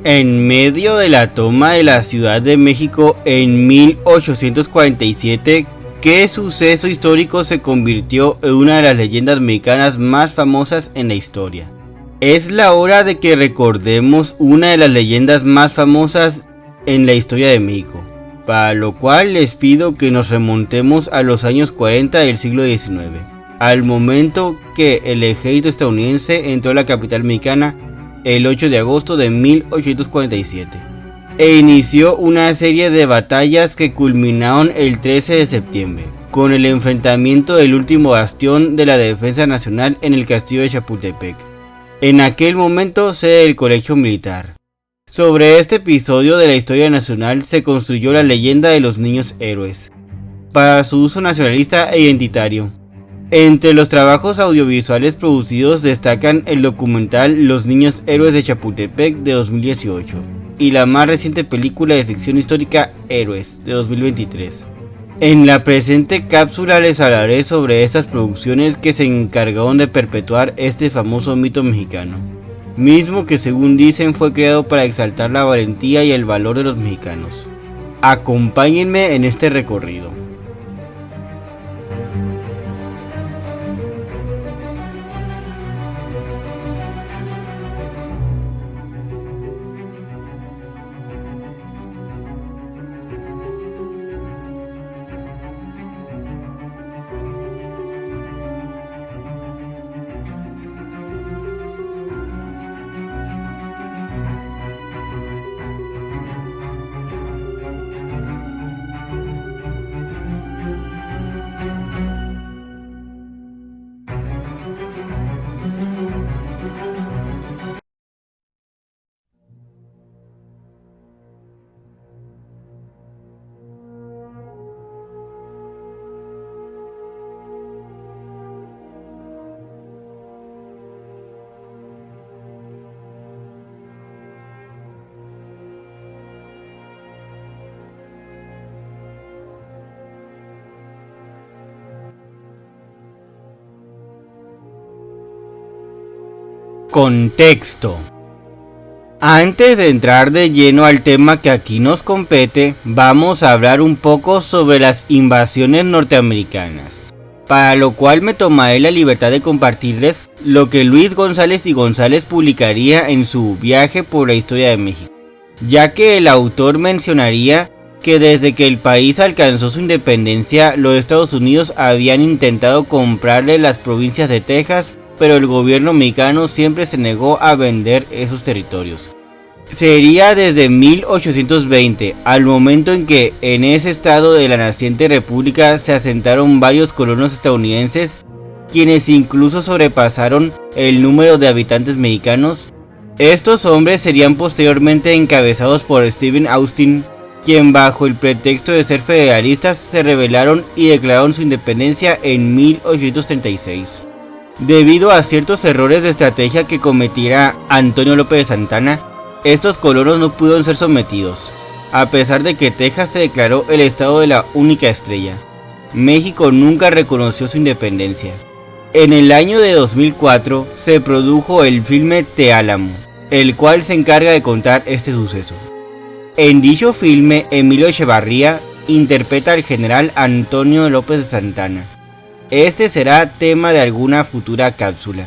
En medio de la toma de la Ciudad de México en 1847, ¿qué suceso histórico se convirtió en una de las leyendas mexicanas más famosas en la historia? Es la hora de que recordemos una de las leyendas más famosas en la historia de México, para lo cual les pido que nos remontemos a los años 40 del siglo XIX, al momento que el ejército estadounidense entró a la capital mexicana el 8 de agosto de 1847, e inició una serie de batallas que culminaron el 13 de septiembre, con el enfrentamiento del último bastión de la defensa nacional en el castillo de Chapultepec, en aquel momento sede del colegio militar. Sobre este episodio de la historia nacional se construyó la leyenda de los niños héroes, para su uso nacionalista e identitario. Entre los trabajos audiovisuales producidos destacan el documental Los Niños Héroes de Chapultepec de 2018 y la más reciente película de ficción histórica Héroes de 2023. En la presente cápsula les hablaré sobre estas producciones que se encargaron de perpetuar este famoso mito mexicano, mismo que según dicen fue creado para exaltar la valentía y el valor de los mexicanos. Acompáñenme en este recorrido. Contexto. Antes de entrar de lleno al tema que aquí nos compete, vamos a hablar un poco sobre las invasiones norteamericanas, para lo cual me tomaré la libertad de compartirles lo que Luis González y González publicaría en su Viaje por la Historia de México, ya que el autor mencionaría que desde que el país alcanzó su independencia, los Estados Unidos habían intentado comprarle las provincias de Texas, pero el gobierno mexicano siempre se negó a vender esos territorios. Sería desde 1820, al momento en que en ese estado de la naciente república se asentaron varios colonos estadounidenses, quienes incluso sobrepasaron el número de habitantes mexicanos. Estos hombres serían posteriormente encabezados por Stephen Austin, quien bajo el pretexto de ser federalistas se rebelaron y declararon su independencia en 1836. Debido a ciertos errores de estrategia que cometiera Antonio López de Santana, estos colonos no pudieron ser sometidos, a pesar de que Texas se declaró el estado de la única estrella. México nunca reconoció su independencia. En el año de 2004 se produjo el filme Te Álamo, el cual se encarga de contar este suceso. En dicho filme, Emilio Echevarría interpreta al general Antonio López de Santana. Este será tema de alguna futura cápsula.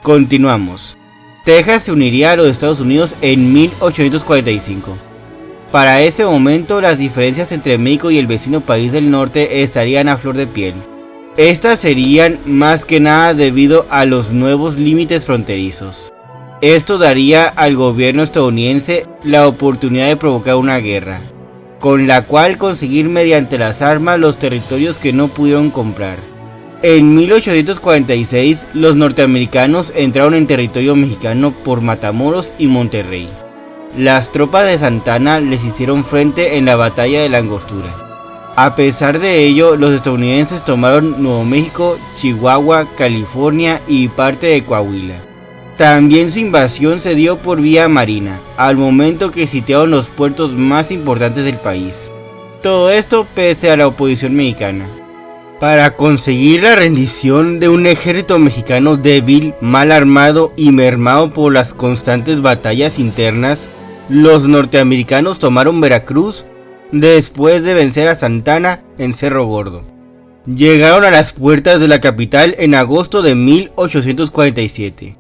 Continuamos. Texas se uniría a los Estados Unidos en 1845. Para ese momento las diferencias entre México y el vecino país del norte estarían a flor de piel. Estas serían más que nada debido a los nuevos límites fronterizos. Esto daría al gobierno estadounidense la oportunidad de provocar una guerra, con la cual conseguir mediante las armas los territorios que no pudieron comprar. En 1846, los norteamericanos entraron en territorio mexicano por Matamoros y Monterrey. Las tropas de Santana les hicieron frente en la batalla de la Angostura. A pesar de ello, los estadounidenses tomaron Nuevo México, Chihuahua, California y parte de Coahuila. También su invasión se dio por vía marina, al momento que sitiaron los puertos más importantes del país. Todo esto pese a la oposición mexicana. Para conseguir la rendición de un ejército mexicano débil, mal armado y mermado por las constantes batallas internas, los norteamericanos tomaron Veracruz después de vencer a Santana en Cerro Gordo. Llegaron a las puertas de la capital en agosto de 1847.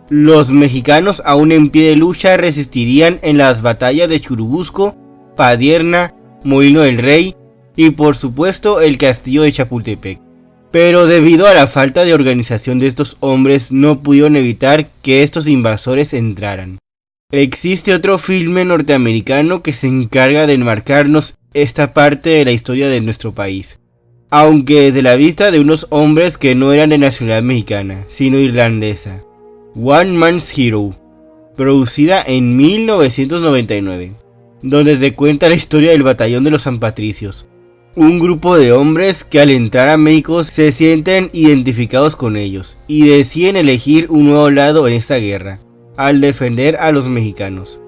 Los mexicanos aún en pie de lucha resistirían en las batallas de Churubusco, Padierna, Molino del Rey y por supuesto el castillo de Chapultepec. Pero debido a la falta de organización de estos hombres no pudieron evitar que estos invasores entraran. Existe otro filme norteamericano que se encarga de enmarcarnos esta parte de la historia de nuestro país, aunque desde la vista de unos hombres que no eran de nacionalidad mexicana, sino irlandesa. One Man's Hero, producida en 1999, donde se cuenta la historia del batallón de los San Patricios, un grupo de hombres que al entrar a México se sienten identificados con ellos y deciden elegir un nuevo lado en esta guerra, al defender a los mexicanos.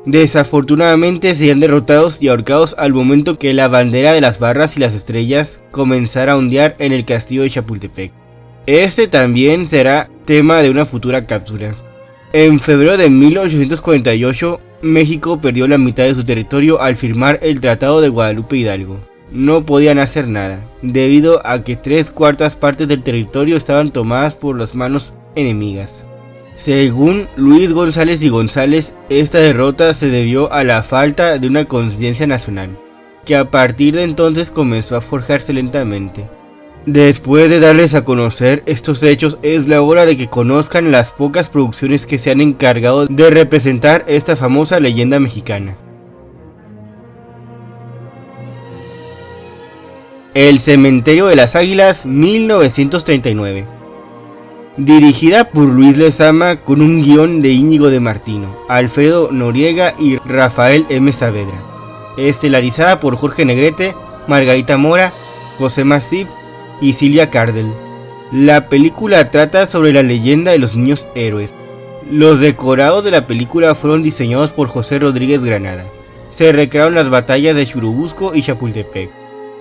Desafortunadamente serían derrotados y ahorcados al momento que la bandera de las barras y las estrellas comenzara a ondear en el castillo de Chapultepec. Este también será tema de una futura cápsula. En febrero de 1848, México perdió la mitad de su territorio al firmar el Tratado de Guadalupe Hidalgo. No podían hacer nada, debido a que 3/4 partes del territorio estaban tomadas por las manos enemigas. Según Luis González y González, esta derrota se debió a la falta de una conciencia nacional, que a partir de entonces comenzó a forjarse lentamente. Después de darles a conocer estos hechos, es la hora de que conozcan las pocas producciones que se han encargado de representar esta famosa leyenda mexicana. El Cementerio de las Águilas, 1939. Dirigida por Luis Lezama con un guión de Íñigo de Martino, Alfredo Noriega y Rafael M. Saavedra. Estelarizada por Jorge Negrete, Margarita Mora, José Masip y Silvia Cardel. La película trata sobre la leyenda de los niños héroes. Los decorados de la película fueron diseñados por José Rodríguez Granada. Se recrearon las batallas de Churubusco y Chapultepec.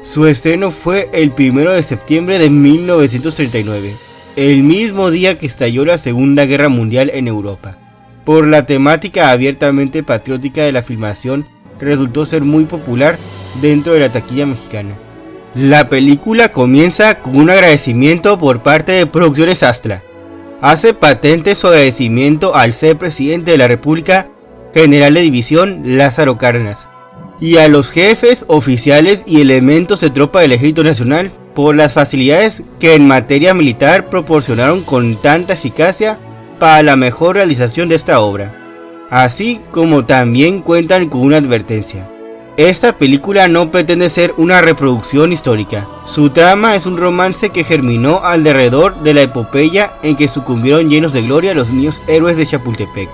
Su estreno fue el 1 de septiembre de 1939, el mismo día que estalló la Segunda Guerra Mundial en Europa. Por la temática abiertamente patriótica de la filmación, resultó ser muy popular dentro de la taquilla mexicana. La película comienza con un agradecimiento por parte de Producciones Astra. Hace patente su agradecimiento al ser presidente de la República, general de división Lázaro Cárdenas, y a los jefes, oficiales y elementos de tropa del Ejército Nacional por las facilidades que en materia militar proporcionaron con tanta eficacia para la mejor realización de esta obra, así como también cuentan con una advertencia. Esta película no pretende ser una reproducción histórica. Su trama es un romance que germinó alrededor de la epopeya en que sucumbieron llenos de gloria los niños héroes de Chapultepec,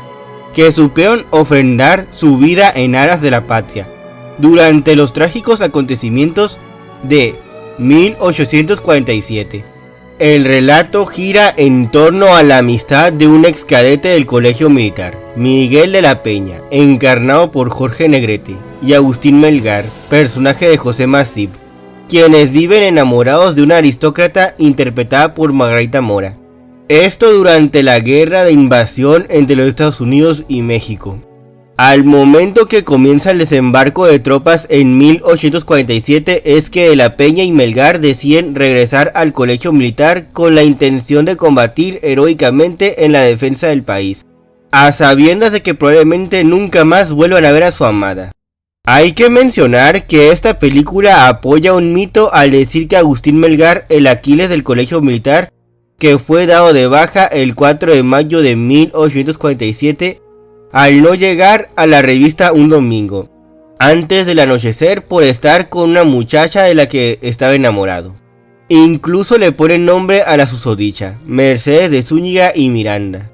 que supieron ofrendar su vida en aras de la patria durante los trágicos acontecimientos de 1847. El relato gira en torno a la amistad de un ex cadete del colegio militar, Miguel de la Peña, encarnado por Jorge Negrete, y Agustín Melgar, personaje de José Masip, quienes viven enamorados de una aristócrata interpretada por Margarita Mora. Esto durante la guerra de invasión entre los Estados Unidos y México. Al momento que comienza el desembarco de tropas en 1847 es que De la Peña y Melgar deciden regresar al colegio militar con la intención de combatir heroicamente en la defensa del país, a sabiendas de que probablemente nunca más vuelvan a ver a su amada. Hay que mencionar que esta película apoya un mito al decir que Agustín Melgar, el Aquiles del colegio militar, que fue dado de baja el 4 de mayo de 1847, al no llegar a la revista un domingo, antes del anochecer, por estar con una muchacha de la que estaba enamorado. Incluso le ponen nombre a la susodicha, Mercedes de Zúñiga y Miranda.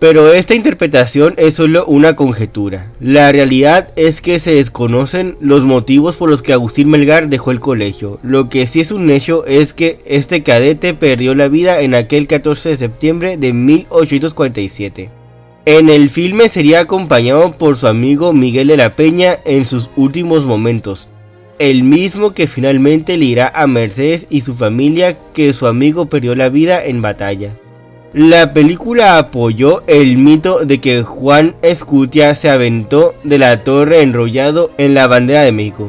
Pero esta interpretación es solo una conjetura. La realidad es que se desconocen los motivos por los que Agustín Melgar dejó el colegio. Lo que sí es un hecho es que este cadete perdió la vida en aquel 14 de septiembre de 1847. En el filme sería acompañado por su amigo Miguel de la Peña en sus últimos momentos, el mismo que finalmente le dirá a Mercedes y su familia que su amigo perdió la vida en batalla. La película apoyó el mito de que Juan Escutia se aventó de la torre enrollado en la bandera de México.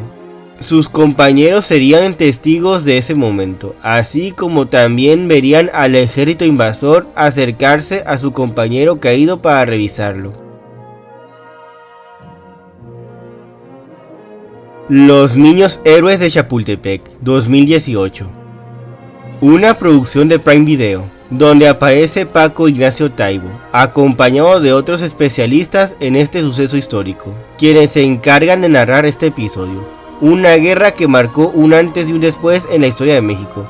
Sus compañeros serían testigos de ese momento, así como también verían al ejército invasor acercarse a su compañero caído para revisarlo. Los Niños Héroes de Chapultepec, 2018. Una producción de Prime Video, donde aparece Paco Ignacio Taibo, acompañado de otros especialistas en este suceso histórico, quienes se encargan de narrar este episodio. Una guerra que marcó un antes y un después en la historia de México.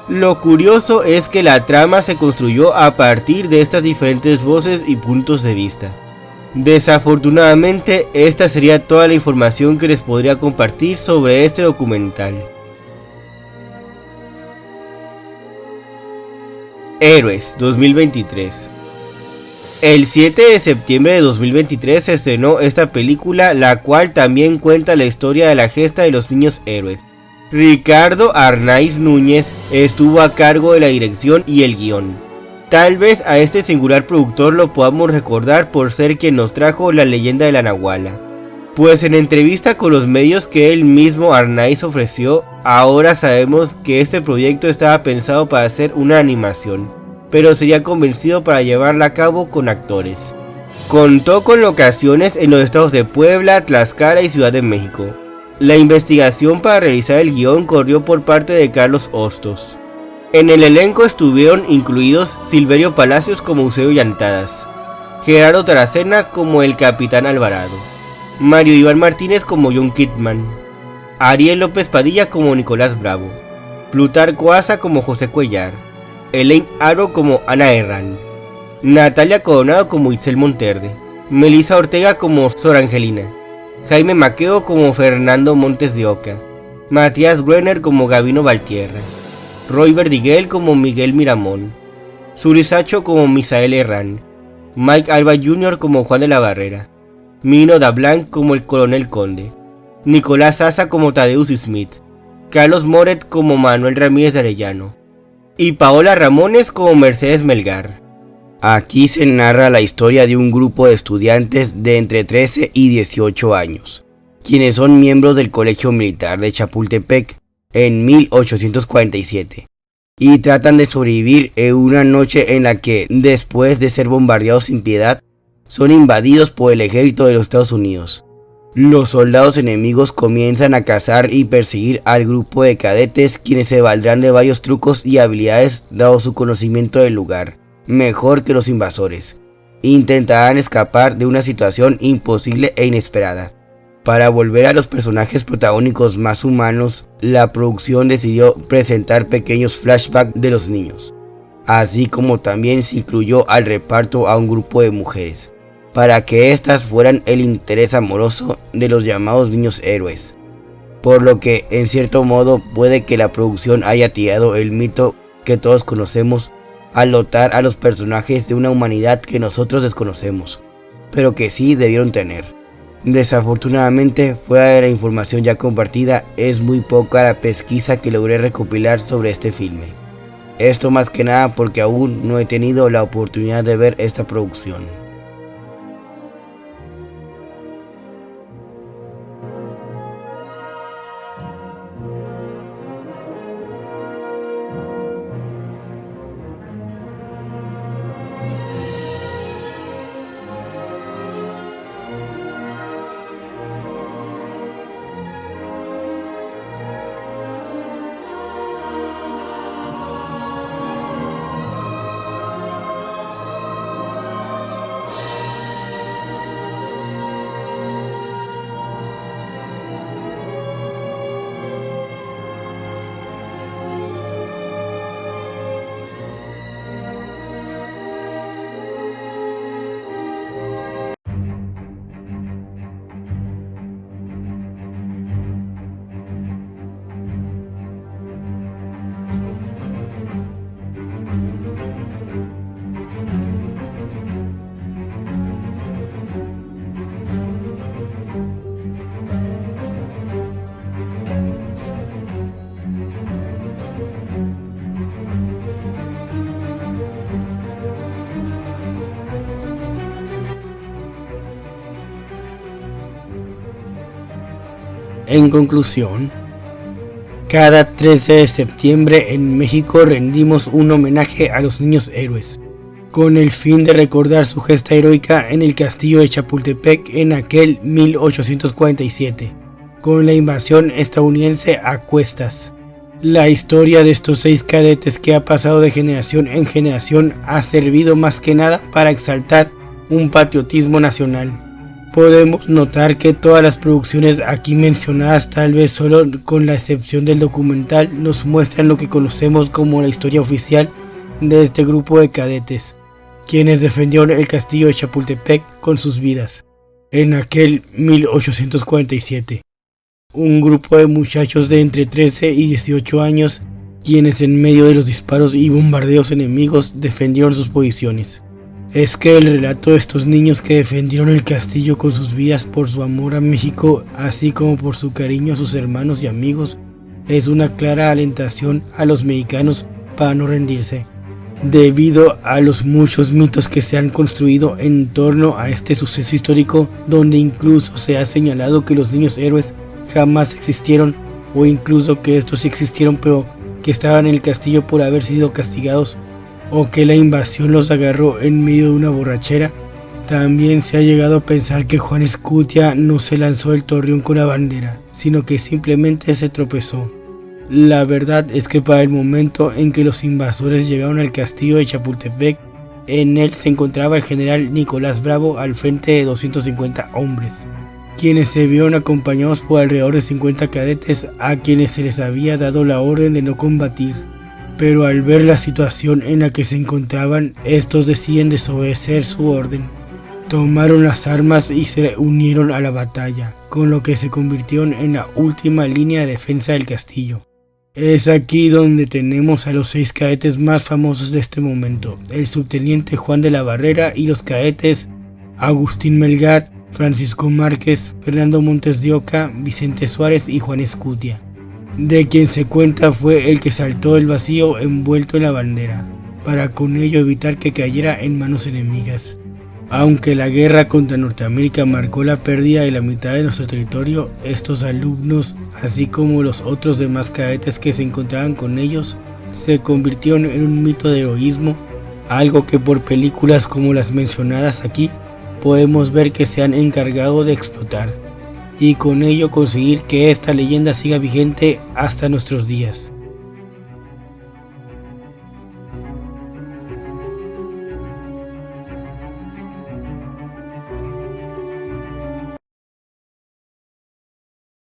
Lo curioso es que la trama se construyó a partir de estas diferentes voces y puntos de vista. Desafortunadamente, esta sería toda la información que les podría compartir sobre este documental. Héroes 2023. El 7 de septiembre de 2023 se estrenó esta película, la cual también cuenta la historia de la gesta de los niños héroes. Ricardo Arnaiz Núñez estuvo a cargo de la dirección y el guión. Tal vez a este singular productor lo podamos recordar por ser quien nos trajo La leyenda de la Nahuala. Pues en entrevista con los medios que él mismo Arnaiz ofreció, ahora sabemos que este proyecto estaba pensado para hacer una animación, pero sería convencido para llevarla a cabo con actores. Contó con locaciones en los estados de Puebla, Tlaxcala y Ciudad de México. La investigación para realizar el guión corrió por parte de Carlos Hostos. En el elenco estuvieron incluidos Silverio Palacios como Eusebio Llantadas, Gerardo Taracena como el Capitán Alvarado, Mario Iván Martínez como John Kidman, Ariel López Padilla como Nicolás Bravo, Plutarco Asa como José Cuellar, Elaine Aro como Ana Herrán, Natalia Coronado como Itzel Monterde, Melissa Ortega como Sor Angelina, Jaime Maqueo como Fernando Montes de Oca, Matías Gruener como Gabino Valtierra, Roy Verdiguel como Miguel Miramón, Suri Sacho como Misael Herrán, Mike Alba Jr. como Juan de la Barrera, Mino Dablanc como el Coronel Conde, Nicolás Asa como Tadeusz Smith, Carlos Moret como Manuel Ramírez de Arellano y Paola Ramones como Mercedes Melgar. Aquí se narra la historia de un grupo de estudiantes de entre 13 y 18 años, quienes son miembros del Colegio Militar de Chapultepec en 1847, y tratan de sobrevivir en una noche en la que, después de ser bombardeados sin piedad, son invadidos por el ejército de los Estados Unidos. Los soldados enemigos comienzan a cazar y perseguir al grupo de cadetes, quienes se valdrán de varios trucos y habilidades dado su conocimiento del lugar, mejor que los invasores. Intentarán escapar de una situación imposible e inesperada. Para volver a los personajes protagónicos más humanos, la producción decidió presentar pequeños flashbacks de los niños, así como también se incluyó al reparto a un grupo de mujeres, para que éstas fueran el interés amoroso de los llamados niños héroes, por lo que en cierto modo puede que la producción haya tirado el mito que todos conocemos al dotar a los personajes de una humanidad que nosotros desconocemos, pero que sí debieron tener. Desafortunadamente, fuera de la información ya compartida, es muy poca la pesquisa que logré recopilar sobre este filme. Esto más que nada porque aún no he tenido la oportunidad de ver esta producción. En conclusión, cada 13 de septiembre en México rendimos un homenaje a los niños héroes, con el fin de recordar su gesta heroica en el castillo de Chapultepec en aquel 1847, con la invasión estadounidense a cuestas. La historia de estos 6 cadetes que ha pasado de generación en generación ha servido más que nada para exaltar un patriotismo nacional. Podemos notar que todas las producciones aquí mencionadas, tal vez solo con la excepción del documental, nos muestran lo que conocemos como la historia oficial de este grupo de cadetes, quienes defendieron el castillo de Chapultepec con sus vidas, en aquel 1847. Un grupo de muchachos de entre 13 y 18 años, quienes en medio de los disparos y bombardeos enemigos defendieron sus posiciones. Es que el relato de estos niños que defendieron el castillo con sus vidas por su amor a México, así como por su cariño a sus hermanos y amigos, es una clara alentación a los mexicanos para no rendirse, debido a los muchos mitos que se han construido en torno a este suceso histórico, donde incluso se ha señalado que los niños héroes jamás existieron, o incluso que estos sí existieron pero que estaban en el castillo por haber sido castigados, o que la invasión los agarró en medio de una borrachera. También se ha llegado a pensar que Juan Escutia no se lanzó del torreón con la bandera, sino que simplemente se tropezó. La verdad es que para el momento en que los invasores llegaron al castillo de Chapultepec, en él se encontraba el general Nicolás Bravo al frente de 250 hombres, quienes se vieron acompañados por alrededor de 50 cadetes a quienes se les había dado la orden de no combatir. Pero al ver la situación en la que se encontraban, estos deciden desobedecer su orden. Tomaron las armas y se unieron a la batalla, con lo que se convirtieron en la última línea de defensa del castillo. Es aquí donde tenemos a los 6 cadetes más famosos de este momento, el subteniente Juan de la Barrera y los cadetes Agustín Melgar, Francisco Márquez, Fernando Montes de Oca, Vicente Suárez y Juan Escutia, de quien se cuenta fue el que saltó el vacío envuelto en la bandera, para con ello evitar que cayera en manos enemigas. Aunque la guerra contra Norteamérica marcó la pérdida de la mitad de nuestro territorio, estos alumnos, así como los otros demás cadetes que se encontraban con ellos, se convirtieron en un mito de heroísmo, algo que por películas como las mencionadas aquí, podemos ver que se han encargado de explotar, y con ello conseguir que esta leyenda siga vigente hasta nuestros días.